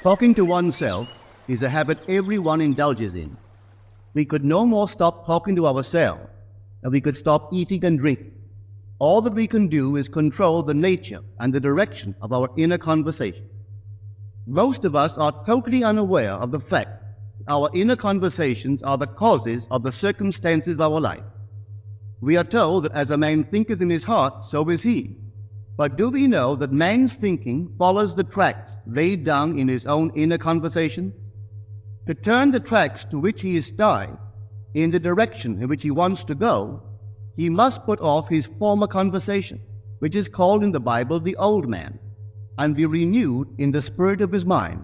Talking to oneself is a habit everyone indulges in. We could no more stop talking to ourselves than we could stop eating and drinking. All that we can do is control the nature and the direction of our inner conversation. Most of us are totally unaware of the fact that our inner conversations are the causes of the circumstances of our life. We are told that as a man thinketh in his heart, so is he. But do we know that man's thinking follows the tracks laid down in his own inner conversations? To turn the tracks to which he is tied in the direction in which he wants to go, he must put off his former conversation, which is called in the Bible the old man, and be renewed in the spirit of his mind.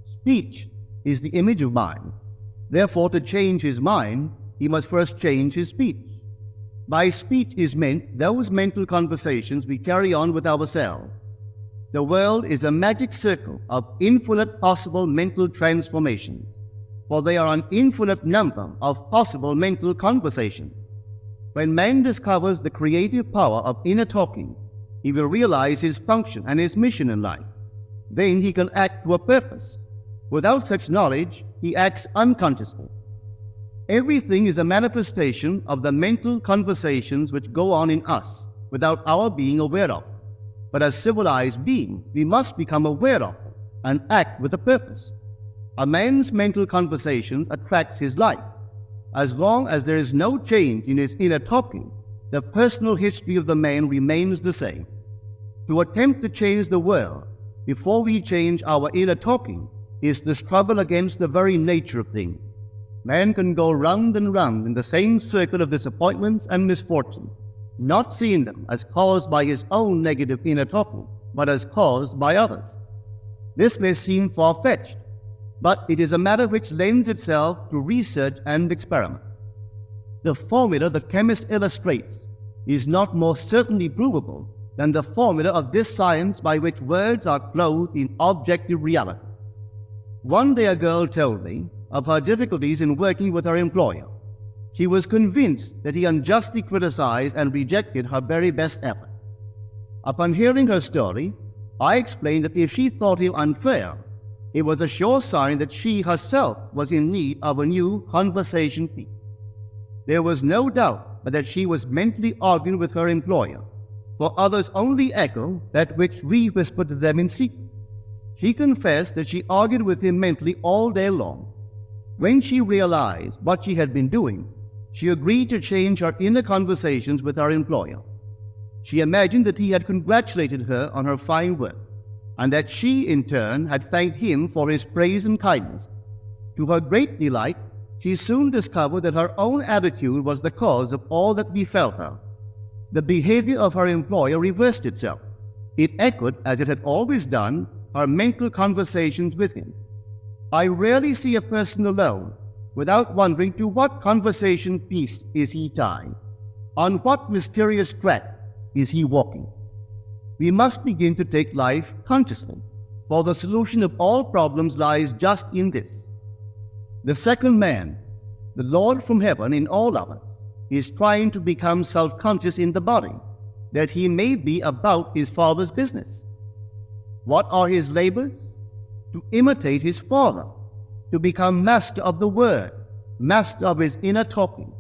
Speech is the image of mind. Therefore, to change his mind, he must first change his speech. By speech is meant those mental conversations we carry on with ourselves. The world is a magic circle of infinite possible mental transformations, for there are an infinite number of possible mental conversations. When man discovers the creative power of inner talking, he will realize his function and his mission in life. Then he can act to a purpose. Without such knowledge, he acts unconsciously. Everything is a manifestation of the mental conversations which go on in us without our being aware of. But as civilized beings, we must become aware of them and act with a purpose. A man's mental conversations attracts his life. As long as there is no change in his inner talking, the personal history of the man remains the same. To attempt to change the world before we change our inner talking is the struggle against the very nature of things. Man can go round and round in the same circle of disappointments and misfortunes, not seeing them as caused by his own negative inner talking, but as caused by others. This may seem far-fetched, but it is a matter which lends itself to research and experiment. The formula the chemist illustrates is not more certainly provable than the formula of this science by which words are clothed in objective reality. One day a girl told me of her difficulties in working with her employer. She was convinced that he unjustly criticized and rejected her very best efforts. Upon hearing her story, I explained that if she thought him unfair, it was a sure sign that she herself was in need of a new conversation piece. There was no doubt but that she was mentally arguing with her employer, for others only echo that which we whisper to them in secret. She confessed that she argued with him mentally all day long. When she realized what she had been doing, she agreed to change her inner conversations with her employer. She imagined that he had congratulated her on her fine work, and that she, in turn, had thanked him for his praise and kindness. To her great delight, she soon discovered that her own attitude was the cause of all that befell her. The behavior of her employer reversed itself. It echoed, as it had always done, her mental conversations with him. I rarely see a person alone without wondering to what conversation piece is he tied, on what mysterious track is he walking. We must begin to take life consciously, for the solution of all problems lies just in this. The second man, the Lord from heaven in all of us, is trying to become self-conscious in the body, that he may be about his Father's business. What are his labors? To imitate his Father, to become master of the Word, master of his inner talking,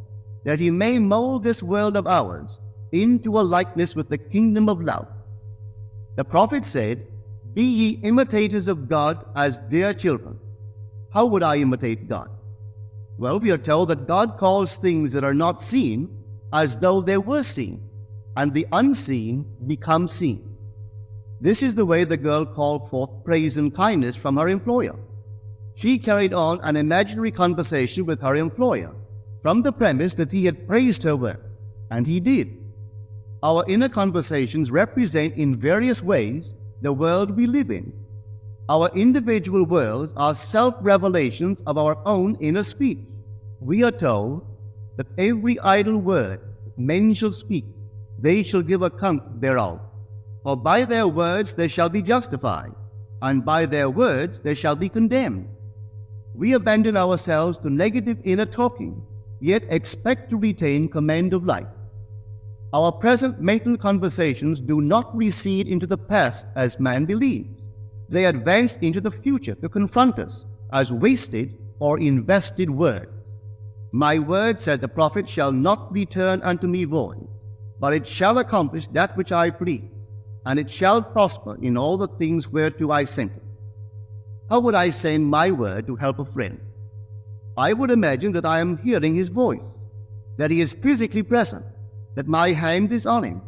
that he may mold this world of ours into a likeness with the kingdom of love. The prophet said, "Be ye imitators of God as dear children." How would I imitate God? Well, we are told that God calls things that are not seen as though they were seen, and the unseen become seen. This is the way the girl called forth praise and kindness from her employer. She carried on an imaginary conversation with her employer from the premise that he had praised her work, and he did. Our inner conversations represent in various ways the world we live in. Our individual worlds are self-revelations of our own inner speech. We are told that every idle word men shall speak, they shall give account thereof. For by their words they shall be justified, and by their words they shall be condemned. We abandon ourselves to negative inner talking, yet expect to retain command of life. Our present mental conversations do not recede into the past as man believes. they advance into the future to confront us as wasted or invested words. My word, said the prophet, shall not return unto me void, but it shall accomplish that which I please, and it shall prosper in all the things whereto I sent it. How would I send my word to help a friend? I would imagine that I am hearing his voice, that he is physically present, that my hand is on him.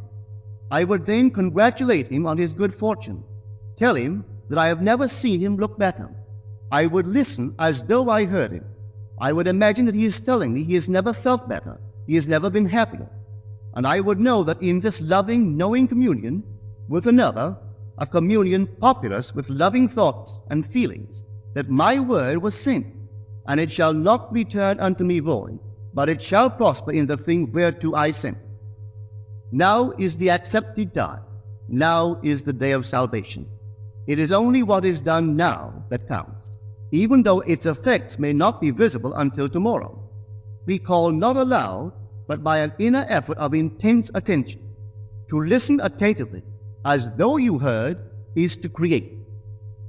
I would then congratulate him on his good fortune, tell him that I have never seen him look better. I would listen as though I heard him. I would imagine that he is telling me he has never felt better, he has never been happier. And I would know that in this loving, knowing communion with another, a communion populous with loving thoughts and feelings, that my word was sent, and it shall not return unto me void, but it shall prosper in the thing whereto I sent. Now is the accepted time. Now is the day of salvation. It is only what is done now that counts, even though its effects may not be visible until tomorrow. We call not aloud, but by an inner effort of intense attention. To listen attentively, as though you heard, is to create.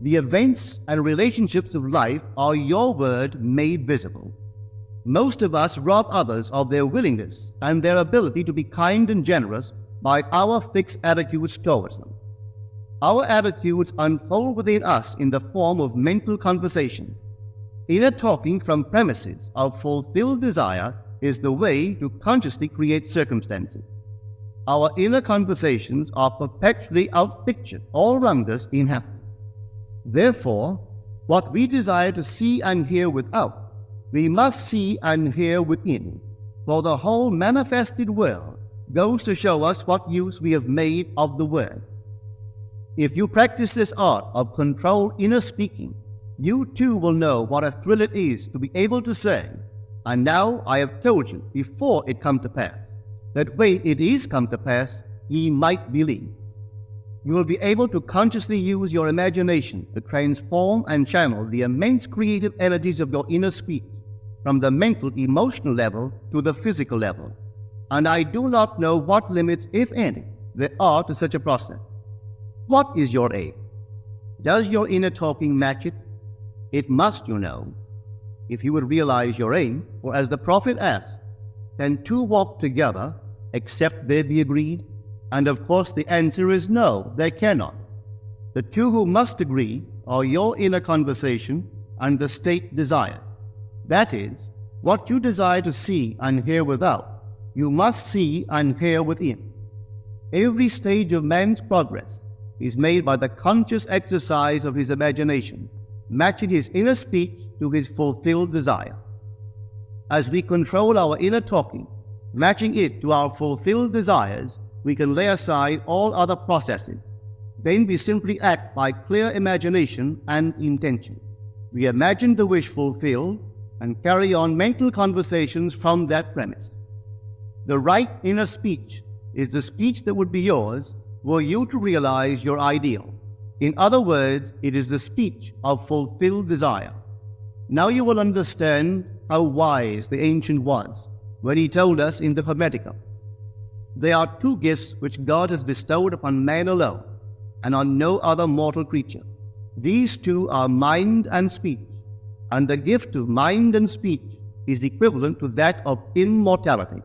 The events and relationships of life are your word made visible. Most of us rob others of their willingness and their ability to be kind and generous by our fixed attitudes towards them. Our attitudes unfold within us in the form of mental conversation. Inner talking from premises of fulfilled desire is the way to consciously create circumstances. Our inner conversations are perpetually outpictured all around us in happiness. Therefore, what we desire to see and hear without, we must see and hear within, for the whole manifested world goes to show us what use we have made of the word. If you practice this art of controlled inner speaking, you too will know what a thrill it is to be able to say, and now I have told you before it come to pass, that when it is come to pass, ye might believe. You will be able to consciously use your imagination to transform and channel the immense creative energies of your inner speech from the mental, emotional level to the physical level. And I do not know what limits, if any, there are to such a process. What is your aim? Does your inner talking match it? It must, you know. If you would realize your aim, or as the prophet asked, can two walk together except they be agreed? And of course the answer is no, they cannot. The two who must agree are your inner conversation and the state desired. That is, what you desire to see and hear without, you must see and hear within. Every stage of man's progress is made by the conscious exercise of his imagination, matching his inner speech to his fulfilled desire. As we control our inner talking, matching it to our fulfilled desires, we can lay aside all other processes. Then we simply act by clear imagination and intention. We imagine the wish fulfilled and carry on mental conversations from that premise. The right inner speech is the speech that would be yours were you to realize your ideal. In other words, it is the speech of fulfilled desire. Now you will understand how wise the ancient was when he told us in the Hermetica, there are two gifts which God has bestowed upon man alone and on no other mortal creature. These two are mind and speech, and the gift of mind and speech is equivalent to that of immortality.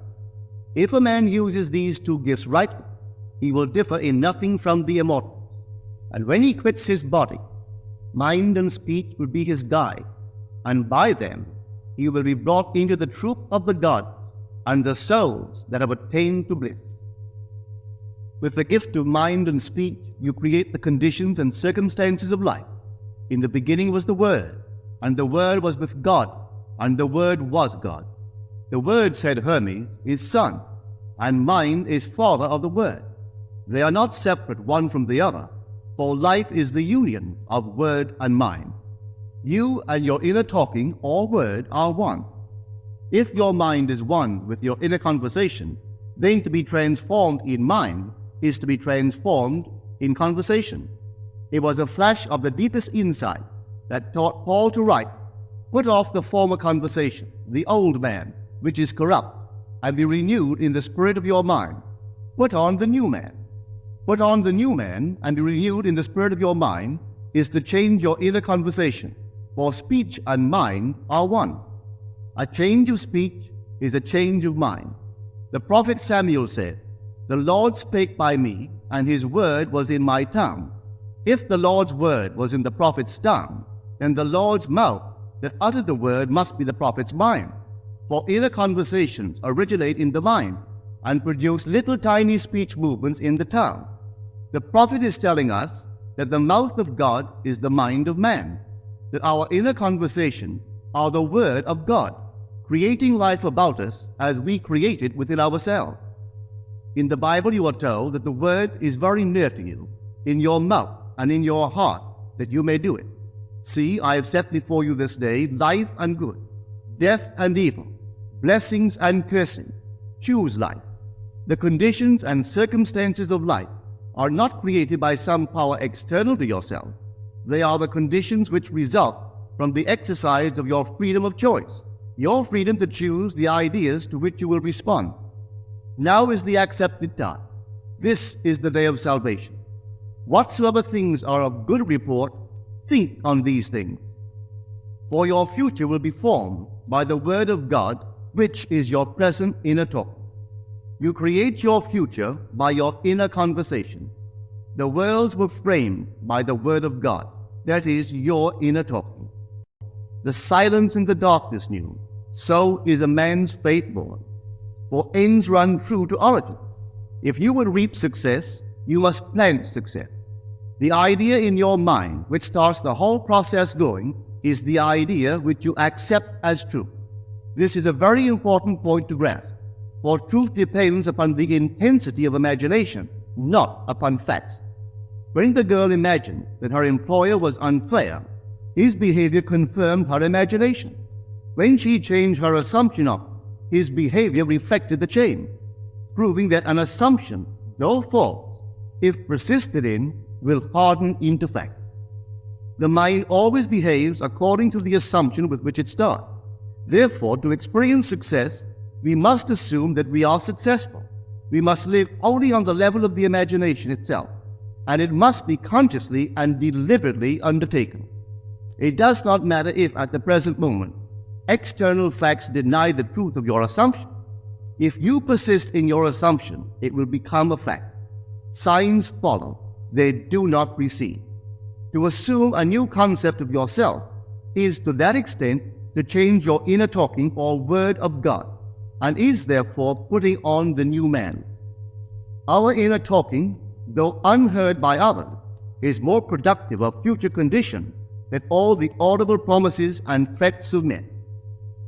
If a man uses these two gifts rightly, he will differ in nothing from the immortals. And when he quits his body, mind and speech will be his guides, and by them he will be brought into the troop of the gods and the souls that have attained to bliss. With the gift of mind and speech, you create the conditions and circumstances of life. In the beginning was the Word, and the Word was with God, and the Word was God. The Word, said Hermes, is Son, and mind is Father of the Word. They are not separate one from the other, for life is the union of word and mind. You and your inner talking or word are one. If your mind is one with your inner conversation, then to be transformed in mind is to be transformed in conversation. It was a flash of the deepest insight that taught Paul to write, put off the former conversation, the old man, which is corrupt, and be renewed in the spirit of your mind. Put on the new man. Put on the new man and be renewed in the spirit of your mind, is to change your inner conversation, for speech and mind are one. A change of speech is a change of mind. The prophet Samuel said, "The Lord spake by me, and his word was in my tongue." If the Lord's word was in the prophet's tongue, then the Lord's mouth that uttered the word must be the prophet's mind. For inner conversations originate in the mind and produce little tiny speech movements in the tongue. The prophet is telling us that the mouth of God is the mind of man, that our inner conversations are the word of God, creating life about us as we create it within ourselves. In the Bible you are told that the word is very near to you, in your mouth and in your heart, that you may do it. See, I have set before you this day life and good, death and evil, blessings and cursings. Choose life. The conditions and circumstances of life are not created by some power external to yourself. They are the conditions which result from the exercise of your freedom of choice, your freedom to choose the ideas to which you will respond. Now is the accepted time. This is the day of salvation. Whatsoever things are of good report, think on these things. For your future will be formed by the word of God, which is your present inner talk. You create your future by your inner conversation. The worlds were framed by the word of God, that is, your inner talking. The silence and the darkness knew, so is a man's fate born. For ends run true to origin. If you would reap success, you must plant success. The idea in your mind, which starts the whole process going, is the idea which you accept as true. This is a very important point to grasp, for truth depends upon the intensity of imagination, not upon facts. When the girl imagined that her employer was unfair, his behavior confirmed her imagination. When she changed her assumption of his behavior reflected the change, proving that an assumption, though false, if persisted in, will harden into fact. The mind always behaves according to the assumption with which it starts. Therefore, to experience success, we must assume that we are successful. We must live only on the level of the imagination itself, and it must be consciously and deliberately undertaken. It does not matter if, at the present moment, external facts deny the truth of your assumption. If you persist in your assumption, it will become a fact. Signs follow, they do not precede. To assume a new concept of yourself is to that extent to change your inner talking or word of God, and is therefore putting on the new man. Our inner talking, though unheard by others, is more productive of future conditions than all the audible promises and threats of men.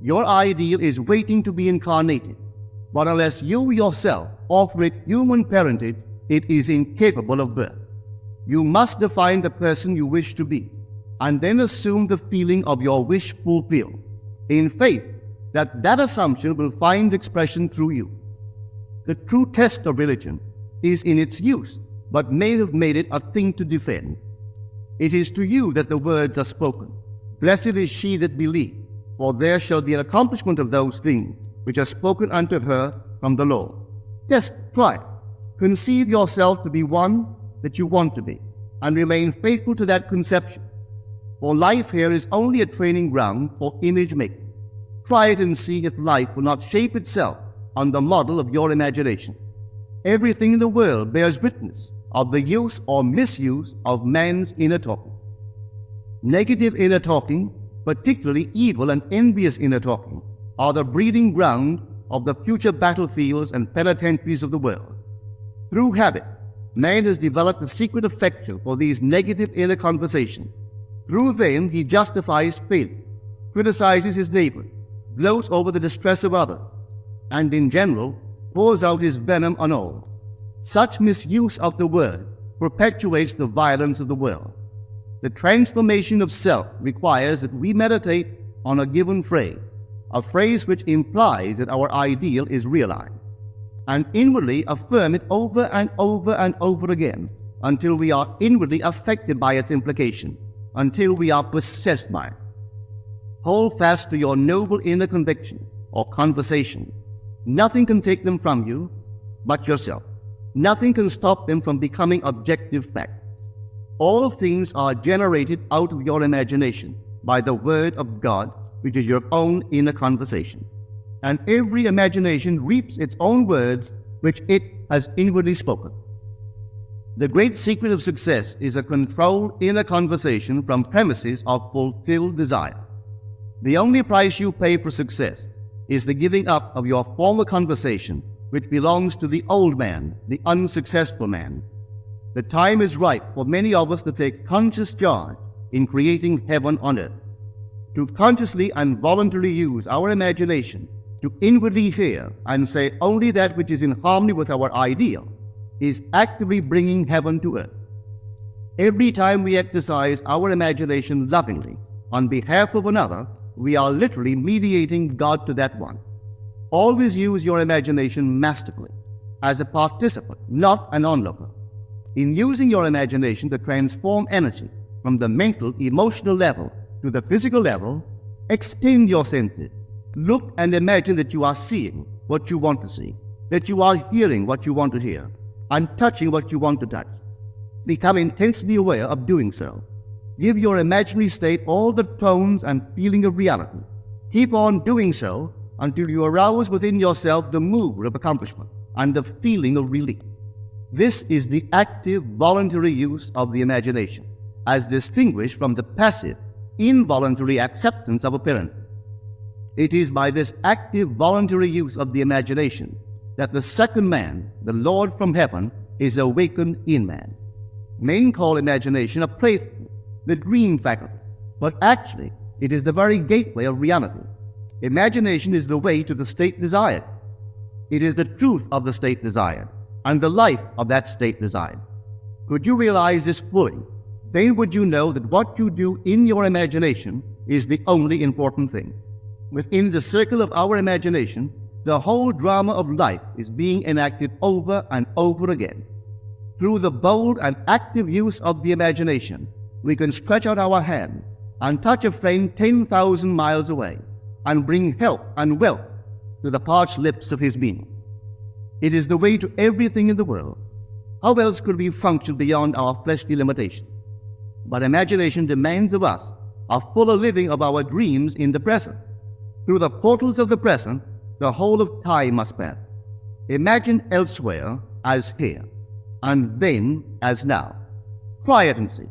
Your ideal is waiting to be incarnated, but unless you yourself offer it human parentage, it is incapable of birth. You must define the person you wish to be, and then assume the feeling of your wish fulfilled, in faith that that assumption will find expression through you. The true test of religion is in its use, but men have made it a thing to defend. It is to you that the words are spoken. Blessed is she that believeth, for there shall be an accomplishment of those things which are spoken unto her from the Lord. Just try it. Conceive yourself to be one that you want to be, and remain faithful to that conception. For life here is only a training ground for image making. Try it and see if life will not shape itself on the model of your imagination. Everything in the world bears witness of the use or misuse of man's inner talking. Negative inner talking, particularly evil and envious inner talking, are the breeding ground of the future battlefields and penitentiaries of the world. Through habit, man has developed a secret affection for these negative inner conversations. Through them, he justifies failure, criticizes his neighbors, gloats over the distress of others, and in general, pours out his venom on all. Such misuse of the word perpetuates the violence of the world. The transformation of self requires that we meditate on a given phrase, a phrase which implies that our ideal is realized, and inwardly affirm it over and over and over again until we are inwardly affected by its implication, until we are possessed by it. Hold fast to your noble inner convictions or conversations. Nothing can take them from you but yourself. Nothing can stop them from becoming objective facts. All things are generated out of your imagination by the word of God, which is your own inner conversation. And every imagination reaps its own words, which it has inwardly spoken. The great secret of success is a controlled inner conversation from premises of fulfilled desire. The only price you pay for success is the giving up of your former conversation, which belongs to the old man, the unsuccessful man. The time is ripe for many of us to take conscious charge in creating heaven on earth. To consciously and voluntarily use our imagination to inwardly hear and say only that which is in harmony with our ideal is actively bringing heaven to earth. Every time we exercise our imagination lovingly on behalf of another, we are literally mediating God to that one. Always use your imagination masterfully, as a participant, not an onlooker. In using your imagination to transform energy from the mental, emotional level to the physical level, extend your senses. Look and imagine that you are seeing what you want to see, that you are hearing what you want to hear, and touching what you want to touch. Become intensely aware of doing so. Give your imaginary state all the tones and feeling of reality. Keep on doing so until you arouse within yourself the mood of accomplishment and the feeling of relief. This is the active, voluntary use of the imagination, as distinguished from the passive, involuntary acceptance of appearances. It is by this active, voluntary use of the imagination that the second man, the Lord from heaven, is awakened in man. Men call imagination a plaything, the dream faculty, but actually it is the very gateway of reality. Imagination is the way to the state desired. It is the truth of the state desired, and the life of that state desired. Could you realize this fully, then would you know that what you do in your imagination is the only important thing. Within the circle of our imagination, the whole drama of life is being enacted over and over again. Through the bold and active use of the imagination, we can stretch out our hand and touch a friend 10,000 miles away and bring health and wealth to the parched lips of his being. It is the way to everything in the world. How else could we function beyond our fleshly limitation? But imagination demands of us a fuller living of our dreams in the present. Through the portals of the present, the whole of time must pass. Imagine elsewhere as here, and then as now. Try it and see.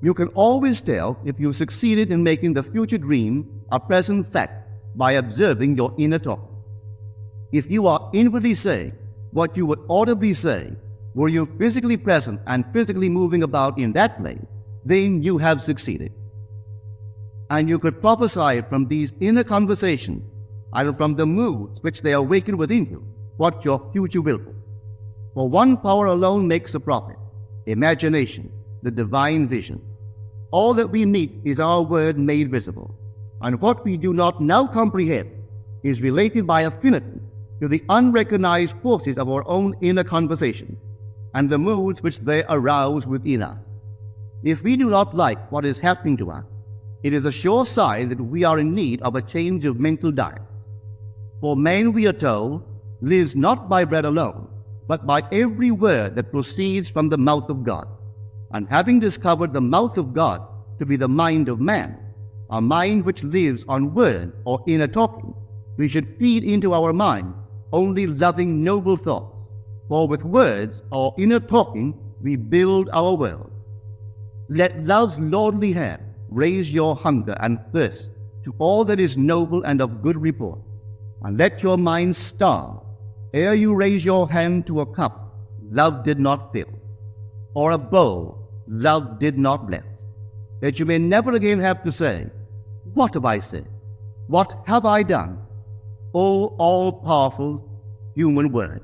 You can always tell if you succeeded in making the future dream a present fact by observing your inner talk. If you are inwardly saying what you would audibly say, were you physically present and physically moving about in that place, then you have succeeded. And you could prophesy from these inner conversations and from the moods which they awaken within you what your future will be. For one power alone makes a prophet, imagination, the divine vision. All that we meet is our word made visible, and what we do not now comprehend is related by affinity to the unrecognized forces of our own inner conversation and the moods which they arouse within us. If we do not like what is happening to us, it is a sure sign that we are in need of a change of mental diet. For man, we are told, lives not by bread alone, but by every word that proceeds from the mouth of God. And having discovered the mouth of God to be the mind of man, a mind which lives on word or inner talking, we should feed into our mind only loving, noble thoughts. For with words or inner talking, we build our world. Let love's lordly hand raise your hunger and thirst to all that is noble and of good report, and let your mind starve ere you raise your hand to a cup love did not fill, or a bowl love did not bless, that you may never again have to say, "What have I said? What have I done?" O all-powerful human word.